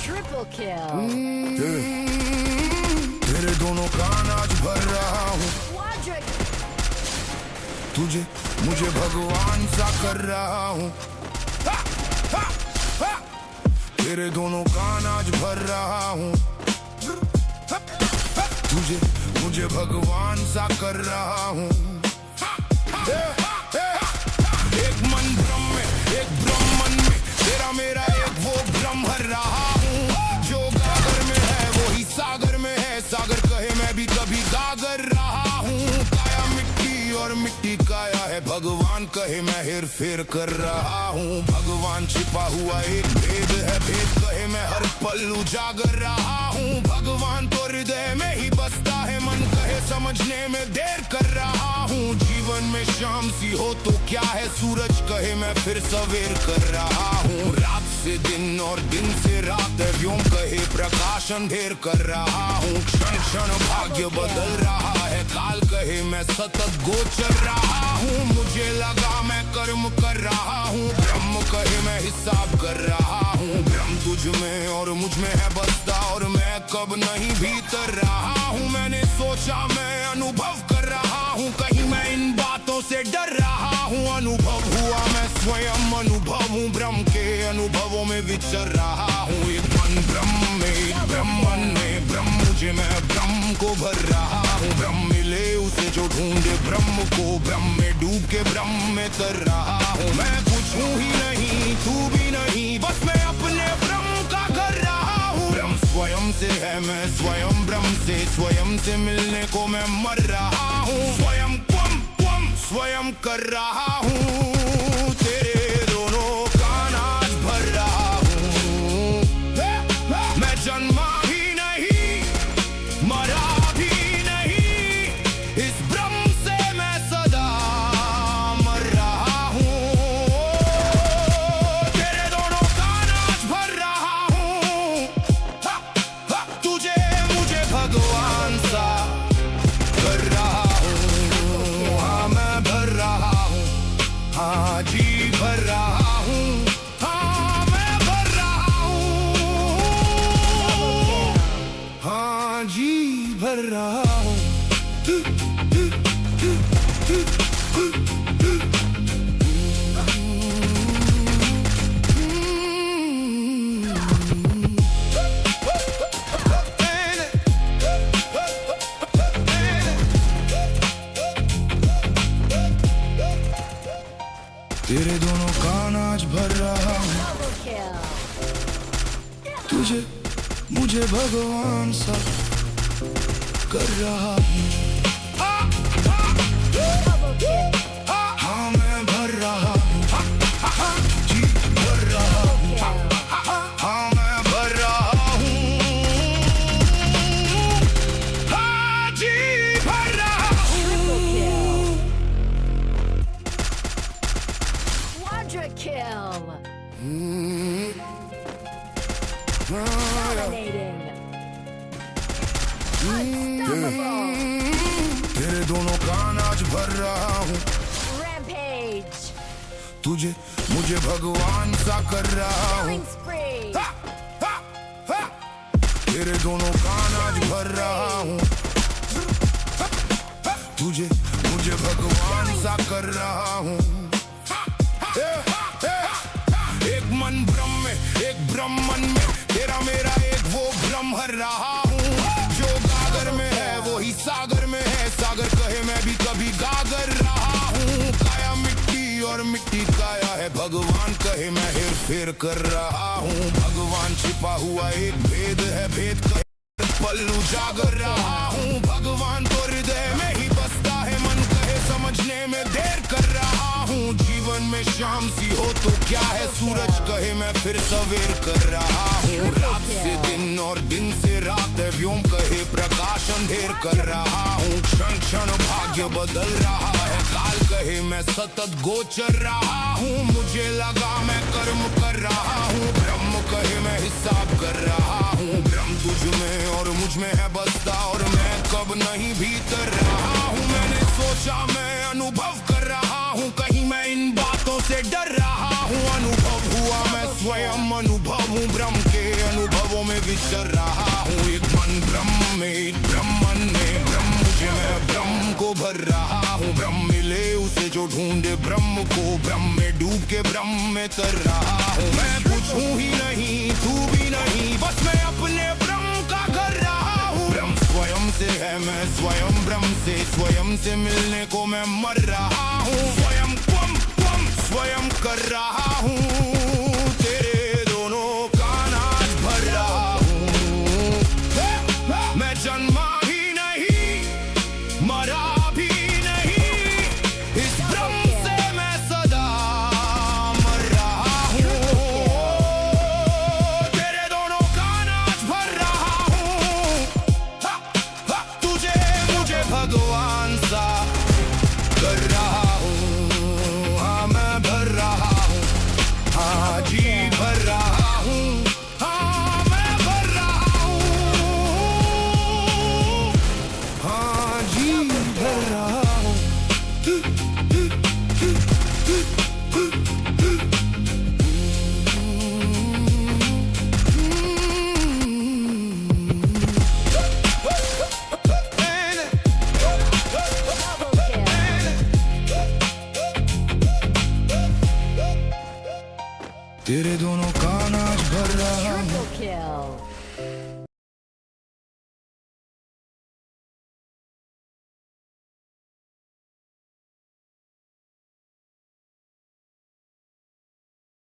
Triple kill. तेरे दोनों कान आज भर रहा हूँ, Quadric. तुझे मुझे भगवान सा कर रहा हूँ। तेरे दोनों कान आज भर रहा हूँ, तुझे मुझे भगवान सा कर रहा हूँ। एक मन ब्रह्म में, एक ब्रह्मन में, तेरा मेरा एक वो ब्रह्म भर रहा हूँ। जो गागर में है वो ही सागर में है, सागर कहे मैं भी कभी गागर रहा हूँ। काया मिट्टी और मिट्टी काया है, भगवान कहे मैं हेर फेर कर रहा हूँ। भगवान छिपा हुआ एक भेद है, भेद कहे मैं हर पल उजागर रहा हूँ। भगवान तो हृदय में ही बसता है, मन कहे समझने में देर कर रहा हूँ। जीवन में शाम सी हो तो क्या है, सूरज कहे मैं फिर सवेर कर रहा हूँ। रात से दिन और दिन से रात है, व्योम कहे प्रकाश अंधेर कर रहा हूँ। क्षण क्षण भाग्य बदल रहा है, काल कहे मैं सतत गोचर रहा हूँ। मुझे लगा मैं कर्म कर रहा हूँ, ब्रह्म कहे मैं हिसाब कर रहा हूँ। ब्रह्म तुझ में और मुझ में है बसता, और मैं कब नहीं भीतर रहा हूँ। मैंने सोचा मैं अनुभव कर रहा हूँ, कहीं मैं इन बातों से डर रहा हूँ। अनुभव हुआ मैं स्वयं अनुभव हूँ, ब्रह्म के अनुभवों में विचर रहा हूँ। एक मन ब्रह्म में, एक ब्रह्मन में, ब्रह्म मुझे मैं ब्रह्म को भर रहा हूँ। ब्रह्म मिले उसे जो ढूंढे ब्रह्म को, ब्रह्म में डूब के ब्रह्म में तर रहा हूँ। मैं कुछ हूँ ही नहीं, तू भी नहीं, बस मैं अपने ब्रह्म का कर रहा हूँ। ब्रह्म स्वयं से है, मैं स्वयं ब्रह्म से, स्वयं से मिलने को मैं मर रहा हूँ। स्वयं स्वयं कर रहा हूँ, तेरे दोनों कान आज भर रहा हूँ। मैं जन्मा ही नहीं, मरा भी नहीं, इस ब्रह्म से मैं सदा मर रहा हूँ। तेरे दोनों कान आज भर रहा हूँ, तुझे मुझे भगवान सा कर रहा हूँ। हाँ मैं भर रहा हूँ, हाँ जी भर रहा हूँ, हाँ मैं भर रहा हूँ, हाँ जी भर रहा हूँ। तेरे दोनों कान आज भर रहा हूँ, Double kill. तुझे मुझे भगवान सा कर रहा हूँ। Double kill. हाँ मैं भर रहा हूँ, हाँ जी भर रहा हूँ, हाँ मैं भर रहा हूँ, हाँ जी भर रहा Triple हूँ। kill. Quadric kill. Dominating. Unstoppable. तेरे दोनों कान आज भर रहा हूँ, Rampage. तुझे मुझे भगवान सा कर रहा हूँ। Killing spree. तेरे दोनों कान आज भर रहा हूँ, तुझे मुझे भगवान सा कर रहा हूँ। एक मन ब्रह्म में, एक ब्रह्मन में, तेरा मेरा एक वो ब्रह्म भर रहा हूँ। जो गागर में है वो ही सागर में है, सागर कहे मैं भी कभी गागर रहा हूँ। काया मिट्टी और मिट्टी काया है, भगवान कहे मैं हेर फेर कर रहा हूँ। भगवान छिपा हुआ एक भेद है, भेद कहे पल उजागर रहा हूँ। भगवान तो हृदय में ही बसता है, मन कहे समझने में देर कर रहा हूँ। जीवन में शाम सी हो तो क्या है, सूरज कहे मैं फिर सवेर कर रहा हूँ। रात से दिन और दिन से रात है, व्योम कहे प्रकाश अंधेर कर रहा हूँ। क्षण क्षण भाग्य बदल रहा है, काल कहे मैं सतत गोचर रहा हूँ। मुझे लगा मैं कर्म कर रहा हूँ, ब्रह्म कहे मैं हिसाब कर रहा हूँ। ब्रह्म तुझ में और मुझ में है बसता, और मैं कब नहीं भीतर रहा हूँ। मैंने सोचा मैं अनुभव कर रहा हूँ, कहीं मैं इन बातों से डर रहा हूँ। अनुभव हुआ मैं स्वयं अनुभव हूँ, ब्रह्म के अनुभवों में विचर रहा हूँ। एक मन ब्रह्म में, एक ब्रह्मन में, ब्रह्म मुझे, मैं ब्रह्म को भर रहा हूँ। ब्रह्म मिले उसे जो ढूंढे ब्रह्म को, ब्रह्म में डूब के ब्रह्म में तर रहा हूँ। मैं कुछ हूँ ही नहीं, तू भी नहीं, बस मैं अपने ब्रह्म का कर रहा हूँ। ब्रह्म स्वयं से है, मैं स्वयं ब्रह्म से, स्वयं से मिलने को मैं मर रहा हूँ। स्वयं क्वम क्वम स्वयं कर रहा हूँ। तेरे दोनों का नाच भर रहा हूँ। मैं जन्मा ही नहीं, मरा भी नहीं, इस ब्रह्म से मैं सदा मर रहा हूँ। तेरे दोनों का नाच भर रहा हूँ। तुझे मुझे भगवान सा कर रहा हूँ। हाँ मैं भर रहा हूँ, हाँ जी भर रहा हूँ, हाँ मैं भर रहा हूँ, हाँ जी भर रहा हूँ। Double kill. तेरे दोनों का नाच भर रहा हूँ। Triple kill.